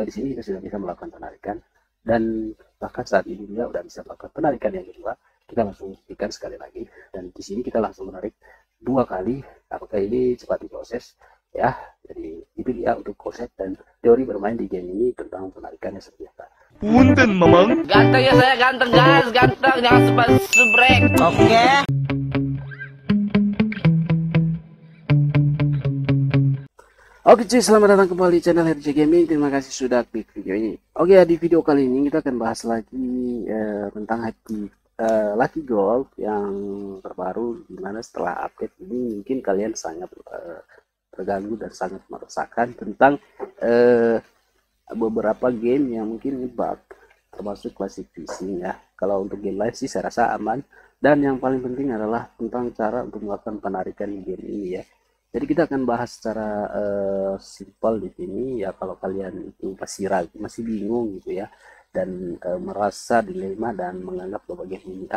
Di sini kita sudah bisa melakukan penarikan, dan bahkan saat ini juga udah bisa melakukan penarikan yang kedua. Kita langsung buktikan sekali lagi, dan di sini kita langsung menarik 2 kali. Apakah ini cepat diproses ya? Jadi itu dia untuk konsep dan teori bermain di game ini tentang penarikannya seperti apa. Punten, Mamang. Ganteng ya saya, ganteng guys, ganteng, jangan sebrek. Oke. Oke cuy, selamat datang kembali di channel RJ Gaming. Terima kasih sudah klik video ini. Oke ya, di video kali ini kita akan bahas lagi tentang Lucky Gold yang terbaru, dimana setelah update ini mungkin kalian sangat terganggu dan sangat merasakan tentang beberapa game yang mungkin bug, termasuk classic fishing ya. Kalau untuk game lain sih saya rasa aman, dan yang paling penting adalah tentang cara untuk melakukan penarikan di game ini ya. Jadi kita akan bahas secara simpel di sini ya. Kalau kalian itu masih ragu, masih bingung gitu ya, dan merasa dilema dan menganggap bahwa game ini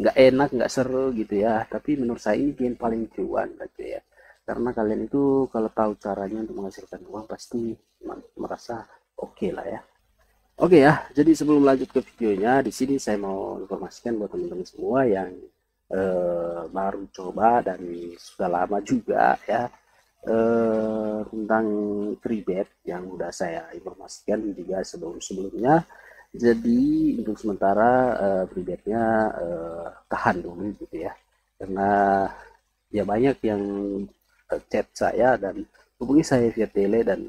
nggak enak, nggak seru gitu ya, tapi menurut saya ini game paling cuan gitu ya. Karena kalian itu kalau tahu caranya untuk menghasilkan uang pasti merasa oke lah ya. Oke ya, jadi sebelum lanjut ke videonya, di sini saya mau informasikan buat teman-teman semua yang baru coba dan sudah lama juga ya, tentang free bet yang udah saya informasikan juga sebelumnya. Jadi untuk sementara free betnya tahan dulu gitu ya, karena ya banyak yang chat saya dan hubungi saya via tele dan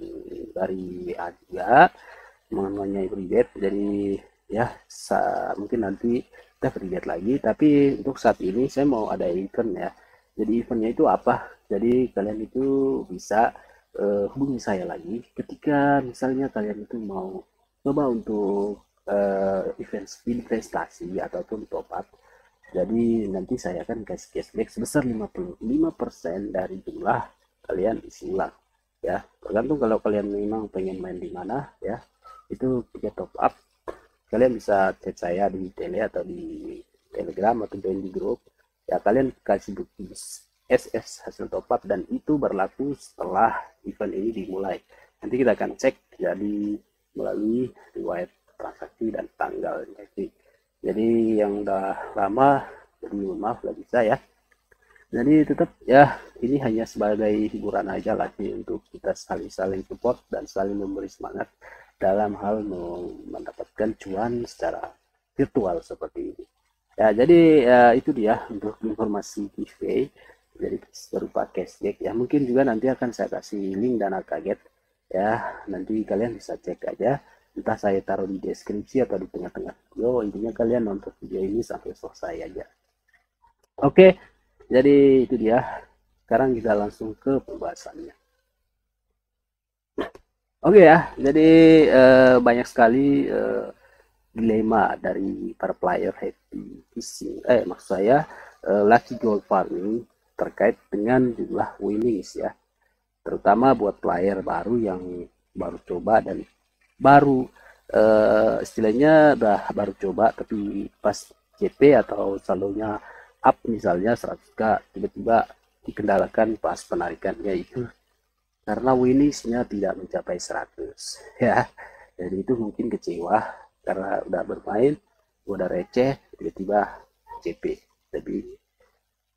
dari WA juga mengenai free bet. Jadi ya mungkin nanti kita free bet lagi, tapi untuk saat ini saya mau ada event ya. Jadi eventnya itu apa? Jadi kalian itu bisa hubungi saya lagi ketika misalnya kalian itu mau coba untuk event spin prestasi ataupun top up. Jadi nanti saya akan kasih cashback sebesar 55% dari jumlah kalian isi ulang ya. Tergantung kalau kalian memang pengen main di mana ya, itu tiga top up. Kalian bisa chat saya di tele atau di telegram atau join di grup ya. Kalian kasih bukti SS hasil top up, dan itu berlaku setelah event ini dimulai. Nanti kita akan cek jadi melalui riwayat transaksi dan tanggal. Jadi yang udah lama, jadi mohon maaf lah bisa ya. Jadi tetap ya, ini hanya sebagai hiburan aja lah sih, untuk kita saling support dan saling memberi semangat dalam hal mendapatkan cuan secara virtual seperti ini ya. Jadi ya, itu dia untuk informasi giveaway, jadi berupa cashback ya. Mungkin juga nanti akan saya kasih link dana kaget ya, nanti kalian bisa cek aja, entah saya taruh di deskripsi atau di tengah-tengah video. Intinya kalian nonton video ini sampai selesai aja. Oke, jadi itu dia. Sekarang kita langsung ke pembahasannya. Oke ya, jadi banyak sekali dilema dari para player happy fishing, maksud saya lucky gold farming terkait dengan jumlah winnings ya, terutama buat player baru yang baru coba dan baru istilahnya udah baru coba, tapi pas CP atau saldonya up misalnya 100k, tiba-tiba dikendalakan pas penarikannya itu karena winningsnya tidak mencapai 100 ya. Jadi itu mungkin kecewa karena udah bermain, udah receh, tiba-tiba CP tapi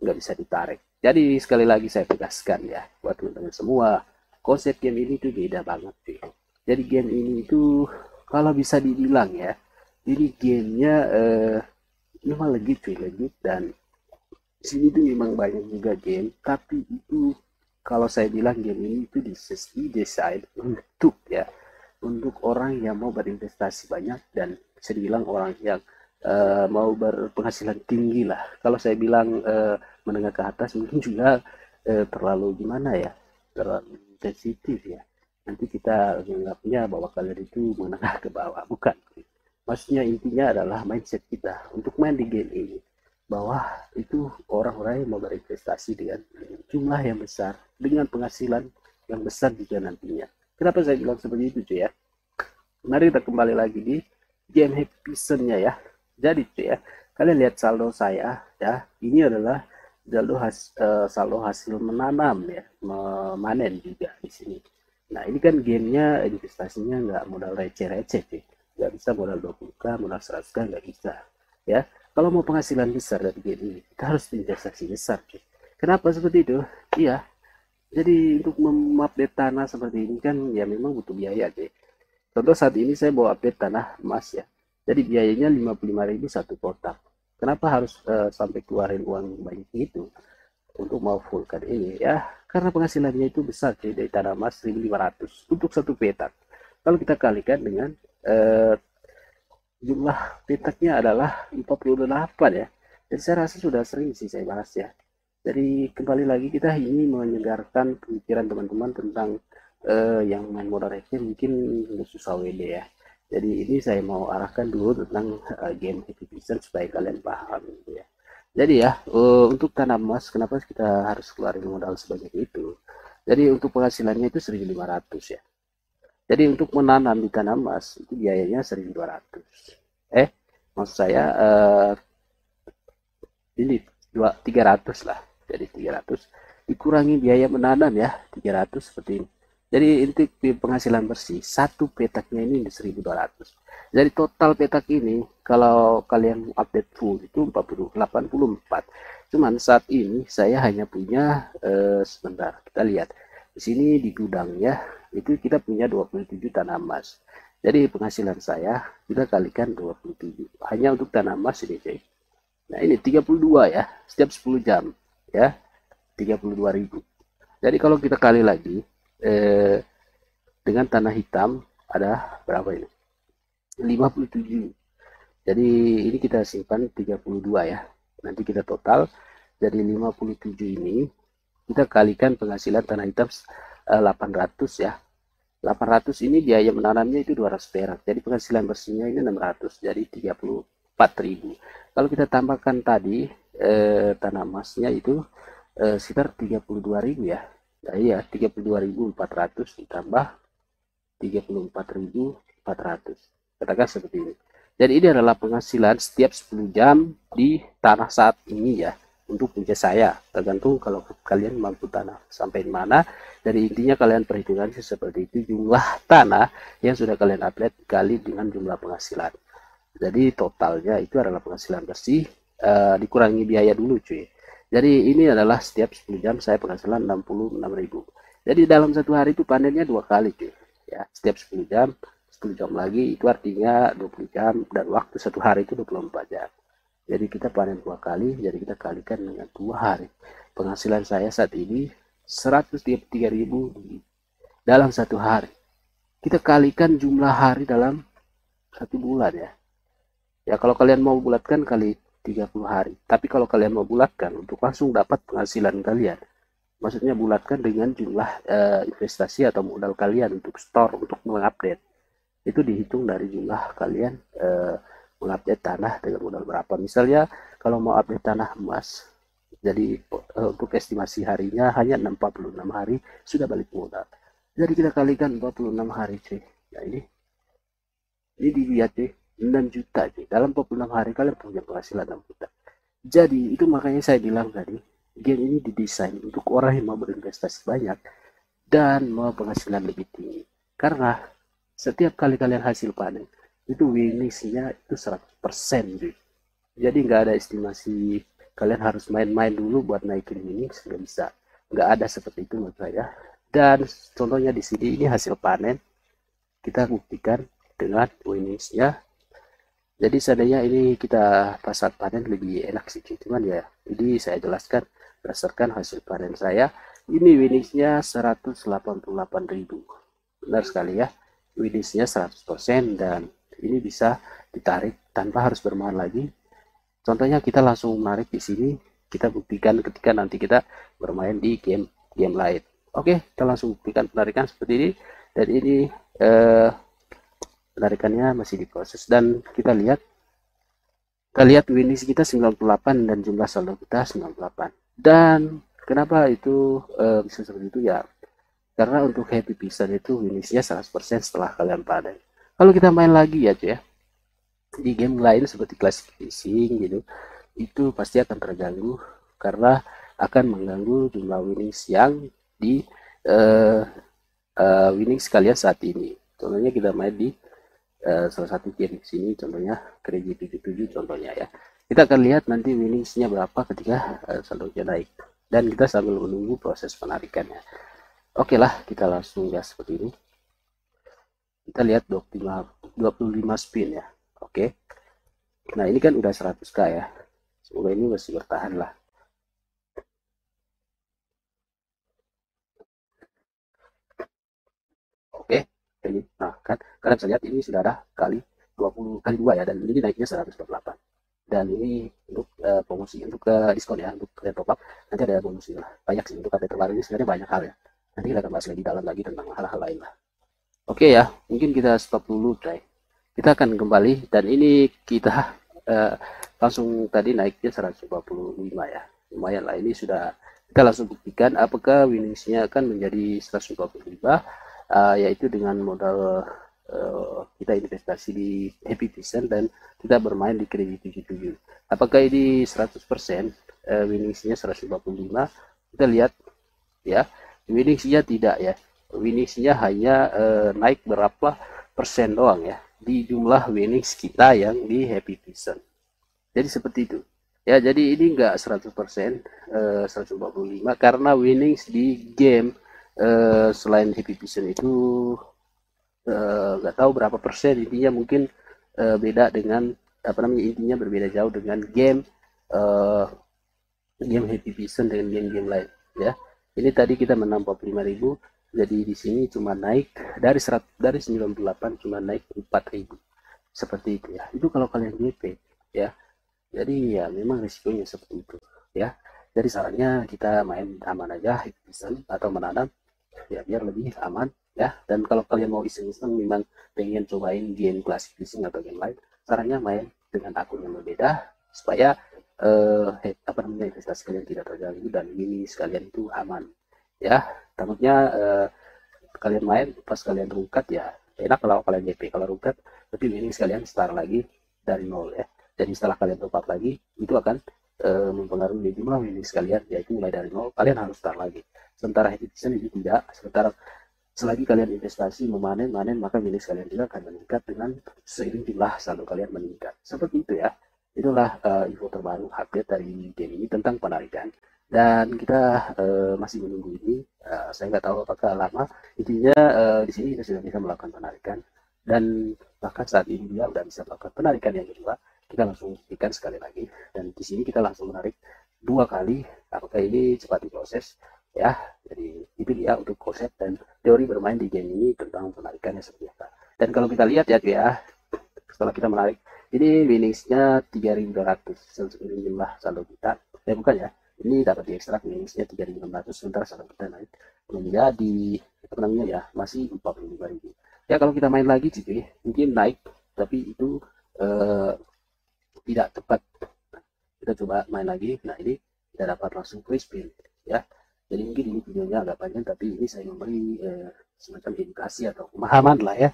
nggak bisa ditarik. Jadi sekali lagi saya tegaskan ya buat teman-teman semua, konsep game ini tuh beda banget sih. Jadi game ini itu kalau bisa dibilang ya, ini gamenya memang legit sih, legit, dan sini tuh memang banyak juga game, tapi itu kalau saya bilang game ini itu didesain untuk ya, untuk orang yang mau berinvestasi banyak dan bisa dibilang orang yang mau berpenghasilan tinggi lah. Kalau saya bilang menengah ke atas mungkin juga terlalu gimana ya, terlalu sensitif ya. Nanti kita menganggapnya bahwa kalian itu menengah ke bawah, bukan. Maksudnya intinya adalah mindset kita untuk main di game ini, bahwa itu orang-orang yang mau berinvestasi dengan jumlah yang besar, dengan penghasilan yang besar juga nantinya. Kenapa saya bilang seperti itu cuy ya? Mari kita kembali lagi di game happy season-nya ya. Jadi cuy ya, kalian lihat saldo saya ya, ini adalah saldo hasil menanam ya, memanen juga di sini. Nah ini kan gamenya investasinya nggak modal receh-receh sih, nggak bisa modal 20k, modal 100k, nggak bisa ya. Kalau mau penghasilan besar dari game ini, kita harus investasi besar sih. Kenapa seperti itu? Iya, jadi untuk mengupdate tanah seperti ini kan ya memang butuh biaya sih. Contoh saat ini saya mau update tanah emas ya, jadi biayanya 55.000 satu kotak. Kenapa harus sampai keluarin uang banyak itu untuk mau fullkan ini ya? Karena penghasilannya itu besar sih, dari tanah emas 1.500 untuk satu petak. Kalau kita kalikan dengan eh, jumlah petaknya adalah 48 ya. Jadi saya rasa sudah sering sih saya bahas ya. Jadi kembali lagi kita ini menyegarkan pemikiran teman-teman tentang yang main modal receh mungkin susah WD ya. Jadi ini saya mau arahkan dulu tentang game Happy Vision supaya kalian paham gitu ya. Jadi ya untuk tanam emas kenapa kita harus keluarin modal sebanyak itu? Jadi untuk penghasilannya itu 1.500 ya. Jadi untuk menanam di tanah emas itu biayanya 1.200. Maksud saya ini 300 lah. Jadi 300 dikurangi biaya menanam ya 300 seperti ini. Jadi untuk penghasilan bersih satu petaknya ini 1.200. Jadi total petak ini kalau kalian update full itu 84. Cuman saat ini saya hanya punya sebentar kita lihat di sini di gudangnya itu kita punya 27 tanah emas. Jadi penghasilan saya kita kalikan 27 hanya untuk tanah emas ini cuy. Nah ini 32 ya setiap 10 jam ya 32.000. Jadi kalau kita kali lagi dengan tanah hitam ada berapa ini? 57. Jadi ini kita simpan 32 ya. Nanti kita total jadi 57 ini kita kalikan penghasilan tanah hitam 800 ya. 800 ini biaya menanamnya itu 200 perak. Jadi penghasilan bersihnya ini 600. Jadi 34.000. Kalau kita tambahkan tadi tanah emasnya itu sekitar 32.000 ya. Nah, iya 32.400 ditambah 34.400. Katakan seperti ini. Jadi ini adalah penghasilan setiap 10 jam di tanah saat ini ya. Untuk punya saya, tergantung kalau kalian mampu tanah sampai mana. Dari intinya kalian perhitungan seperti itu jumlah tanah yang sudah kalian upload kali dengan jumlah penghasilan. Jadi totalnya itu adalah penghasilan bersih dikurangi biaya dulu cuy. Jadi ini adalah setiap 10 jam saya penghasilan 66.000. Jadi dalam satu hari itu panennya 2 kali cuy. Ya, setiap 10 jam, 10 jam lagi itu artinya 20 jam dan waktu satu hari itu 24 jam. Jadi kita panen 2 kali, jadi kita kalikan dengan 2 hari. Penghasilan saya saat ini 103.000 dalam satu hari. Kita kalikan jumlah hari dalam satu bulan ya. Ya kalau kalian mau bulatkan kali 30 hari. Tapi kalau kalian mau bulatkan untuk langsung dapat penghasilan kalian, maksudnya bulatkan dengan jumlah investasi atau modal kalian untuk store, untuk mengupdate. Itu dihitung dari jumlah kalian mengupdate tanah dengan modal berapa. Misalnya kalau mau update tanah emas, jadi untuk estimasi harinya hanya 46 hari sudah balik modal. Jadi kita kalikan 46 hari cuy. Nah ini dilihat cuy. 6 juta cuy. Dalam 46 hari kalian punya penghasilan 6 juta. Jadi itu makanya saya bilang tadi, game ini didesain untuk orang yang mau berinvestasi banyak dan mau penghasilan lebih tinggi. Karena setiap kali kalian hasil panen, itu winningnya itu 100% cuy. Jadi nggak ada estimasi kalian harus main-main dulu buat naikin winning, nggak bisa. Nggak ada seperti itu menurut saya. Dan contohnya di sini ini hasil panen, kita buktikan dengan winningsnya. Jadi seandainya ini kita pasar panen lebih enak sih, cuman ya ini saya jelaskan berdasarkan hasil panen saya. Ini winningsnya 188.000, benar sekali ya, winningsnya 100% dan ini bisa ditarik tanpa harus bermain lagi. Contohnya kita langsung menarik di sini, kita buktikan ketika nanti kita bermain di game lain. Oke, kita langsung buktikan penarikan seperti ini, dan ini penarikannya masih diproses dan kita lihat winnings kita 98 dan jumlah saldo kita 98. Dan kenapa itu bisa seperti itu ya, karena untuk Happy Vision itu winningsnya 100% setelah kalian panen. Kalau kita main lagi ya cuy ya, di game lain seperti Classic Fishing gitu, itu pasti akan terganggu karena akan mengganggu jumlah winnings yang di winning sekalian saat ini. Contohnya kita main di salah satu game di sini, contohnya Crazy 77 contohnya ya. Kita akan lihat nanti winningsnya berapa ketika saldonya naik, dan kita sambil menunggu proses penarikannya. Oke lah, kita langsung ya seperti ini. Kita lihat 25 spin ya. Oke. Nah, ini kan udah 100k ya. Semoga ini masih bertahan lah. Oke. Ini, nah kan kalian bisa lihat ini sudah ada kali 20 kali 2 ya, dan ini naiknya 128. Dan ini untuk promosi, untuk diskon ya, untuk kalian top up nanti ada promosi lah. Banyak sih untuk update terbaru ini, sebenarnya banyak hal ya. Nanti kita akan bahas lebih dalam lagi tentang hal-hal lain lah. Oke ya, mungkin kita stop dulu, try. Kita akan kembali, dan ini kita langsung tadi naiknya 125 ya. Lumayan lah, ini sudah kita langsung buktikan apakah winningsnya akan menjadi 125, yaitu dengan modal kita investasi di Happy Vision dan kita bermain di Crazy 77. Apakah ini 100% winningsnya 125? Kita lihat ya, winningsnya tidak ya. Winningsnya hanya naik berapa persen doang ya di jumlah winnings kita yang di Happy Vision. Jadi seperti itu ya. Jadi ini enggak 100% 145, karena winnings di game selain Happy Vision itu nggak tahu berapa persen. Intinya mungkin beda dengan apa namanya, intinya berbeda jauh dengan game game Happy Vision dengan game-game lain ya. Ini tadi kita menang 45.000, jadi di sini cuma naik dari 98 cuma naik 4.000 seperti itu ya. Itu kalau kalian GP ya. Jadi ya memang risikonya seperti itu ya. Jadi sarannya kita main aman aja, Happy Vision atau menanam ya, biar lebih aman ya. Dan kalau kalian mau iseng-iseng memang pengen cobain game classic fishing atau game lain, sarannya main dengan akun yang berbeda supaya apa namanya, investasi kalian tidak terganggu dan ini sekalian itu aman ya. Takutnya kalian main pas kalian rungkat ya enak kalau kalian JP, kalau rungkat tapi ini sekalian start lagi dari nol ya. Jadi setelah kalian top up lagi itu akan mempengaruhi jumlah winning sekalian, yaitu mulai dari nol kalian harus start lagi. Sementara Happy Vision itu tidak. Sementara selagi kalian investasi memanen maka winning sekalian juga akan meningkat dengan seiring jumlah saldo kalian meningkat. Seperti itu ya. Itulah info terbaru update dari game ini tentang penarikan, dan kita masih menunggu ini. Saya nggak tahu apakah lama. Intinya di sini kita sudah bisa melakukan penarikan, dan bahkan saat ini dia sudah bisa melakukan penarikan yang kedua. Kita langsung buktikan sekali lagi, dan di sini kita langsung menarik 2 kali. Apakah ini cepat diproses ya. Jadi itu dia untuk konsep dan teori bermain di game ini tentang penarikannya seperti apa. Dan kalau kita lihat ya, setelah kita menarik ini winningsnya 3.200 sesuai jumlah saldo kita. Bukan ya, ini dapat diekstrak winningsnya 3.600, sementara saldo kita naik menjadi apa namanya ya, masih 45.000 ya. Kalau kita main lagi gitu mungkin naik, tapi itu tidak tepat. Kita coba main lagi. Nah, ini kita dapat langsung free spin ya. Jadi mungkin ini videonya agak panjang, tapi ini saya memberi semacam edukasi atau pemahaman lah ya.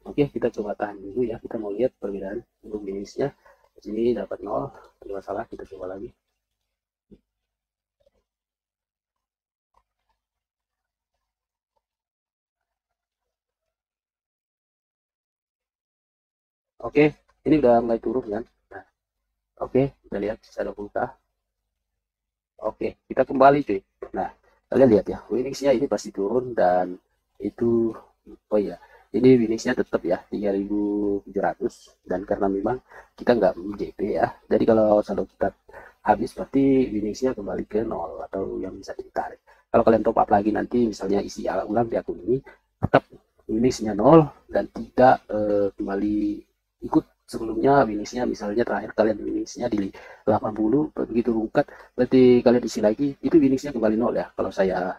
Oke, kita coba tahan dulu ya. Kita mau lihat perbedaan untuk winningsnya. Di sini dapat 0, tidak masalah. Kita coba lagi. Oke, ini udah mulai turun kan. Nah, oke, kita lihat sisa 20k. Oke, kita kembali cuy. Nah, kalian lihat ya, winningsnya ini pasti turun, dan itu oh iya, ini winningsnya tetap ya 3.700, dan karena memang kita nggak JP ya, jadi kalau saldo kita habis berarti winningsnya kembali ke nol atau yang bisa ditarik. Kalau kalian top up lagi nanti misalnya isi ulang di akun ini, tetap winningsnya nol dan tidak kembali ikut sebelumnya winningsnya. Misalnya terakhir kalian winningsnya di 80, begitu rungkat berarti kalian isi lagi, itu winningsnya kembali nol ya kalau saya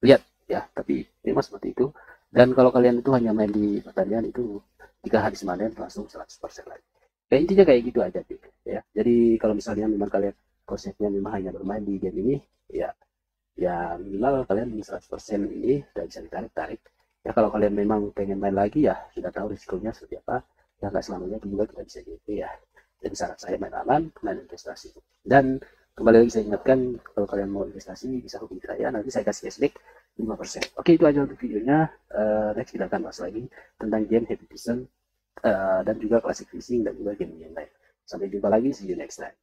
lihat ya, tapi memang seperti itu. Dan kalau kalian itu hanya main di pertandingan itu, jika habis manen langsung 100% lagi ya. Intinya kayak gitu aja ya. Jadi kalau misalnya memang kalian konsepnya memang hanya bermain di game ini ya, minimal kalian 100% ini dan bisa ditarik ya. Kalau kalian memang pengen main lagi ya sudah tahu risikonya seperti apa ya, nggak selamanya juga kita bisa gitu ya. Jadi saran saya main aman, main investasi. Dan kembali lagi saya ingatkan, kalau kalian mau investasi bisa hubungi saya, nanti saya kasih cashback 5%. Oke, itu aja untuk videonya. Next kita akan bahas lagi tentang game Happy Prison dan juga classic fishing dan juga game yang lain. Sampai jumpa lagi, see you next time.